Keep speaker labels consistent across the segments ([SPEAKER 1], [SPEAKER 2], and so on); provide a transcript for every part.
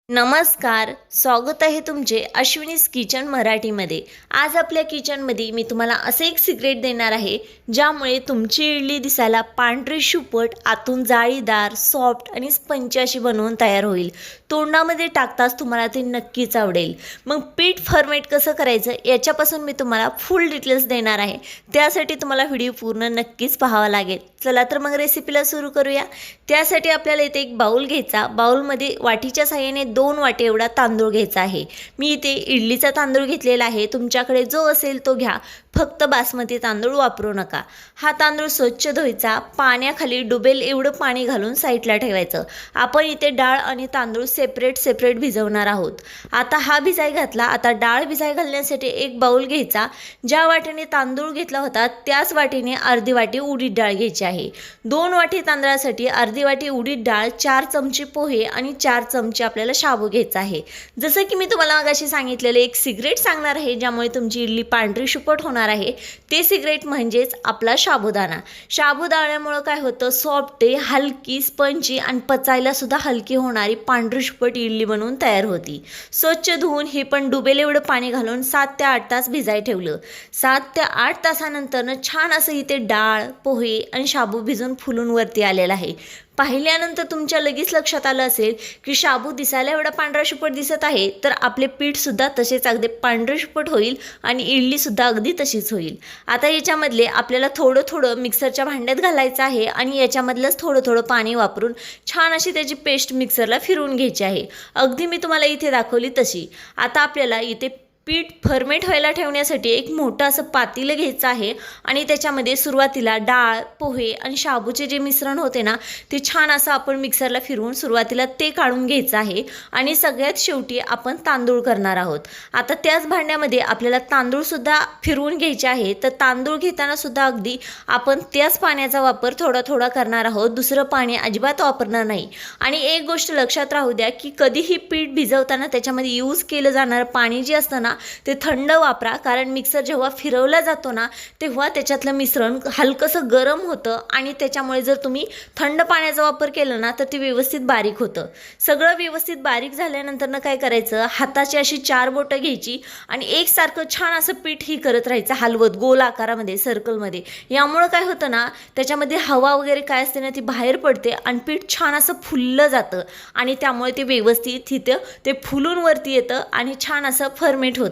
[SPEAKER 1] नमस्कार, स्वागत आहे तुमचे अश्विनीज किचन मराठीमध्ये। आज आपल्या किचनमध्ये मी तुम्हाला असे एक सिक्रेट देणार आहे ज्यामुळे तुमची इडली दिसायला पांढरी शुपट, आतून जाळीदार, सॉफ्ट आणि स्पंची अशी बनवून तयार होईल। तोंडामध्ये टाकताच तुम्हाला ते नक्कीच आवडेल। मग पीठ फर्मेट कसं करायचं याच्यापासून मी तुम्हाला फुल डिटेल्स देणार आहे। त्यासाठी तुम्हाला व्हिडिओ पूर्ण नक्कीच पाहावा लागेल। चला तर मग रेसिपीला सुरू करूया। त्यासाठी आपल्याला इथे एक बाउल घ्यायचा। बाउलमध्ये वाटीच्या साहाय्याने 2 वाटी एवढा तांदूळ घ्यायचा आहे। मी इथे इडलीचा तांदूळ घेतलेला आहे, तुमच्याकडे जो असेल तो घ्या, फक्त बासमती तांदूळ वापरू नका। हा तांदूळ स्वच्छ धुवायचा, पाण्याखाली डुबेल एवढं पाणी घालून साईडला ठेवायचं। आपण इथे डाळ आणि तांदूळ सेपरेट भिजवणार आहोत। आता हा भिजाय घातला। आता डाळ भिजाय घालण्यासाठी एक बाउल घ्यायचा। ज्या वाटीने तांदूळ घेतला होता त्याच वाटीने अर्धी वाटी उडीद डाळ घ्यायची आहे। 2 वाटी तांदळासाठी अर्धी वाटी उडीद डाळ, 4 चमचे पोहे आणि 4 चमचे आपल्याला शाबू घ्यायचा आहे। जसं की मी तुम्हाला मगाशी सांगितलेले एक सिक्रेट सांगणार आहे ज्यामुळे तुमची इडली पांढरी शुपट होणार आहे। ते सिक्रेट म्हणजेच आपला साबुदाणा। साबुदाण्यामुळे काय होतं, सॉफ्ट आहे, हलकी, स्पंजी आणि पचायला सुद्धा हलकी होणारी पांढरी शुपट इडली बनवून तयार होती। स्वच्छ धुवून हे पण डुबेल एवढं पाणी घालून 7 ते 8 तास भिजाय ठेवलं। 7 ते 8 तासानंतर छान असं इथे डाळ, पोहे आणि शाबू भिजून फुलून वरती आलेला आहे। पाहिल्यानंतर तुमच्या लगेच लक्षात आलं असेल की शाबू दिसायला एवढा पांढरा शुपट दिसत आहे, तर आपले पीठ सुद्धा तसेच अगदी पांढरे शुपट होईल आणि इडली सुद्धा अगदी तशीच होईल। आता याच्यामधले आपल्याला थोडं मिक्सरच्या भांड्यात घालायचं आहे आणि याच्यामधलंच थोडं पाणी वापरून छान अशी त्याची पेस्ट मिक्सरला फिरवून घ्यायची आहे। अगदी मी तुम्हाला इथे दाखवली तशी। आता आपल्याला इथे पीठ फर्मेट व्हायला ठेवण्यासाठी एक मोठं असं पातेलं घ्यायचं आहे आणि त्याच्यामध्ये सुरुवातीला डाळ, पोहे आणि शाबूचे जे मिश्रण होते ना, ते छान असं आपण मिक्सरला फिरवून सुरुवातीला ते काढून घ्यायचं आहे आणि सगळ्यात शेवटी आपण तांदूळ करणार आहोत। आता त्याच भांड्यामध्ये आपल्याला तांदूळ सुद्धा फिरवून घ्यायचे आहे। तर तांदूळ घेताना सुद्धा अगदी आपण त्याच पाण्याचा वापर थोडा करणार आहोत, दुसरं पाणी अजिबात वापरणार नाही। आणि एक गोष्ट लक्षात राहू द्या की कधीही पीठ भिजवताना त्याच्यामध्ये यूज केलं जाणारं पाणी जे असतं ना, ते थंड वापरा, कारण मिक्सर जेव्हा फिरवला जातो ना तेव्हा त्याच्यातलं मिश्रण हलकंसं गरम होतं आणि त्याच्यामुळे जर तुम्ही थंड पाण्याचा वापर केला ना तर ते व्यवस्थित बारीक होतं। सगळं व्यवस्थित बारीक झाल्यानंतर काय करायचं, हाताची अशी 4 बोटं घ्यायची आणि एकसारखं छान असं पीठ ही करत राहायचं, हलवत गोल आकारामध्ये, सर्कलमध्ये। यामुळे काय होतं ना, त्याच्यामध्ये हवा वगैरे काय असते ना ती बाहेर पडते आणि पीठ छान असं फुललं जातं आणि त्यामुळे ते व्यवस्थित तिथं ते फुलून वरती येतं आणि छान असं फर्मेट होतं।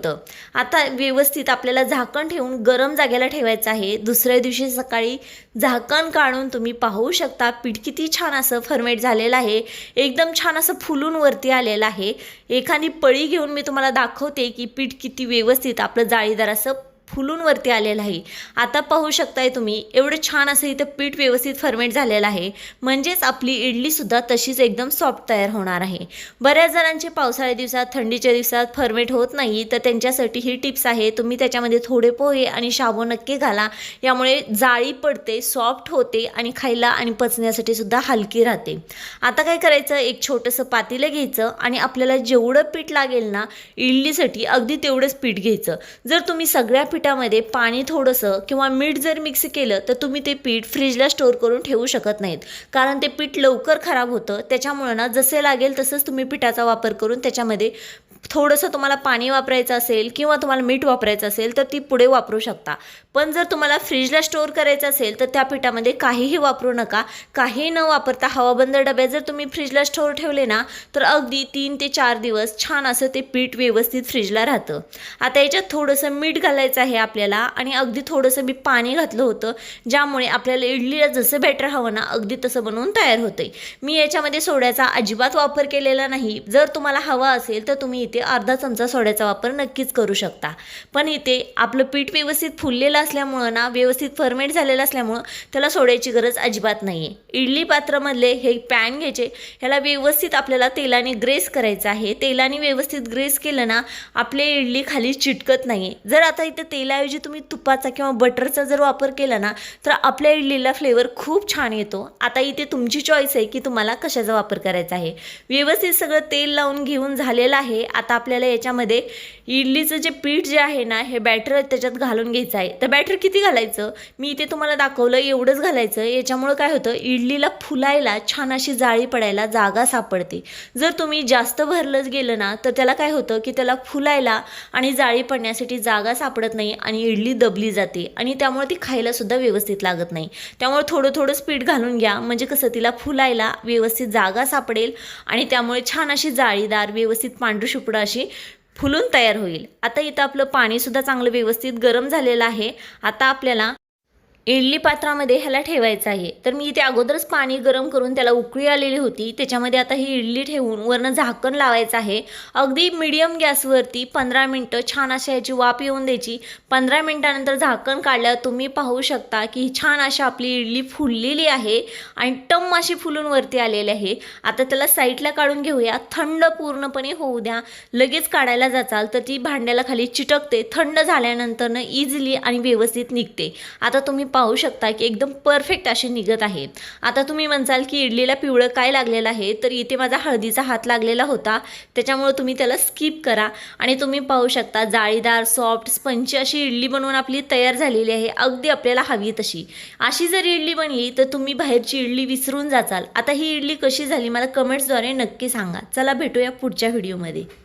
[SPEAKER 1] आता व्यवस्थित आपल्याला झाकण ठेवून गरम जागेला ठेवायचं आहे। दुसऱ्या दिवशी सकाळी झाकण काढून तुम्ही पाहू शकता पीठ किती छान असं फर्मेट झालेलं आहे, एकदम छान असं फुलून वरती आलेलं आहे। एखादी पळी घेऊन मी तुम्हाला दाखवते की पीठ किती व्यवस्थित आपलं जाळीदार असं फुलून वरती आलेलं आहे। आता पाहू शकताय तुम्ही एवढं छान असं इथं पीठ व्यवस्थित फर्मेट झालेलं आहे, म्हणजेच आपली इडली सुद्धा तशीच एकदम सॉफ्ट तयार होणार आहे। बऱ्याच जणांचे पावसाळ्या दिवसात, थंडीच्या दिवसात फर्मेट होत नाही, तर त्यांच्यासाठी ही टिप्स आहे। तुम्ही त्याच्यामध्ये थोडे पोहे आणि शाबू नक्की घाला, यामुळे जाळी पडते, सॉफ्ट होते आणि खायला आणि पचण्यासाठी सुद्धा हलकी राहते। आता काय करायचं, एक छोटंसं पातेलं घ्यायचं आणि आपल्याला जेवढं पीठ लागेल ना इडलीसाठी अगदी तेवढंच पीठ घ्यायचं। जर तुम्ही सगळ्या पिठामध्ये पाणी थोडंसं किंवा मीठ जर मिक्स केलं तर तुम्ही ते पीठ फ्रीजला स्टोअर करून ठेवू शकत नाहीत, कारण ते पीठ लवकर खराब होतं। त्याच्यामुळे ना जसे लागेल तसंच तुम्ही पिठाचा वापर करून त्याच्यामध्ये थोडंसं तुम्हाला पाणी वापरायचं असेल किंवा तुम्हाला मीठ वापरायचं असेल तर ती पुढे वापरू शकता। पण जर तुम्हाला फ्रीजला स्टोअर करायचं असेल तर त्या पिठामध्ये काहीही वापरू नका। काही न वापरता हवाबंद डब्यात जर तुम्ही फ्रीजला स्टोअर ठेवले ना तर अगदी 3 ते 4 दिवस छान असं ते पीठ व्यवस्थित फ्रीजला राहतं। आता याच्यात थोडंसं मीठ घालायचं आहे आपल्याला आणि अगदी थोडंसं मी पाणी घातलं होतं, ज्यामुळे आपल्याला इडलीला जसं बॅटर हवं ना अगदी तसं बनवून तयार होते। मी याच्यामध्ये सोड्याचा अजिबात वापर केलेला नाही। जर तुम्हाला हवा असेल तर तुम्ही इथे अर्धा चमचा सोड्याचा वापर नक्कीच करू शकता। पण इथे आपलं पीठ व्यवस्थित फुललेलं असल्यामुळं ना, व्यवस्थित फर्मेट झालेलं असल्यामुळं त्याला सोड्याची गरज अजिबात नाही आहे। इडली पात्रामधले हे पॅन घ्यायचे, ह्याला व्यवस्थित आपल्याला तेलाने ग्रेस करायचं आहे। तेलाने व्यवस्थित ग्रेस केलं ना आपली इडली खाली चिटकत नाही। जर आता इथे तेलाऐवजी तुम्ही तुपाचा किंवा बटरचा जर वापर केला ना तर आपल्या इडलीला फ्लेवर खूप छान येतो। आता इथे तुमची चॉईस आहे की तुम्हाला कशाचा वापर करायचा आहे। व्यवस्थित सगळं तेल लावून घेऊन झालेलं आहे। आता आपल्याला याच्यामध्ये इडलीचं जे पीठ जे आहे ना, हे बॅटर त्याच्यात घालून घ्यायचं आहे। तर बॅटर किती घालायचं, मी इथे तुम्हाला दाखवलं एवढंच घालायचं. याच्यामुळं काय होतं, इडलीला फुलायला छान अशी जाळी पडायला जागा सापडते. जर तुम्ही जास्त भरलंच गेलं ना तर त्याला काय होतं की त्याला फुलायला आणि जाळी पडण्यासाठी जागा सापडत नाही आणि इडली दबली जाते आणि त्यामुळे ती खायला सुद्धा व्यवस्थित लागत नाही. त्यामुळे थोडं थोडं पीठ घालून घ्या, म्हणजे कसं तिला फुलायला व्यवस्थित जागा सापडेल आणि त्यामुळे छान अशी जाळीदार व्यवस्थित पांढरी शुभ्र अशी फुलून तयार होईल. आता इथं आपलं पाणी सुद्धा चांगलं व्यवस्थित गरम झालेलं आहे. आता आपल्याला इडली पात्रामध्ये ह्याला ठेवायचं आहे. तर मी इथे अगोदरच पाणी गरम करून त्याला उकळी आलेली होती, त्याच्यामध्ये आता ही इडली ठेवून वरनं झाकण लावायचं आहे. अगदी मीडियम गॅसवरती 15 मिनटं छान अशी याची वाफ येऊन द्यायची. 15 मिनटानंतर झाकण काढल्यावर तुम्ही पाहू शकता की छान अशी आपली इडली फुललेली आहे आणि टम अशी फुलून वरती आलेली आहे. आता त्याला साईडला काढून घेऊया, थंड पूर्णपणे होऊ द्या. लगेच काढायला जाचाल तर ती भांड्याला खाली चिटकते, थंड झाल्यानंतर इझिली आणि व्यवस्थित निघते. आता तुम्ही पाहू शकता की एकदम परफेक्ट अशी निघत आहे. आता तुम्ही म्हणसाल की इडलीला पिवळं काय लागलेलं आहे, तर इथे माझा हळदीचा हात लागलेला होता, त्याच्यामुळे तुम्ही त्याला स्किप करा. आणि तुम्ही पाहू शकता जाळीदार सॉफ्ट स्पंची अशी इडली बनवून आपली तयार झालेली आहे, अगदी आपल्याला हवी तशी. अशी जर इडली बनली तर तुम्ही बाहेरची इडली विसरून जाचाल. आता ही इडली कशी झाली मला कमेंट्सद्वारे नक्की सांगा. चला भेटूया पुढच्या व्हिडिओमध्ये.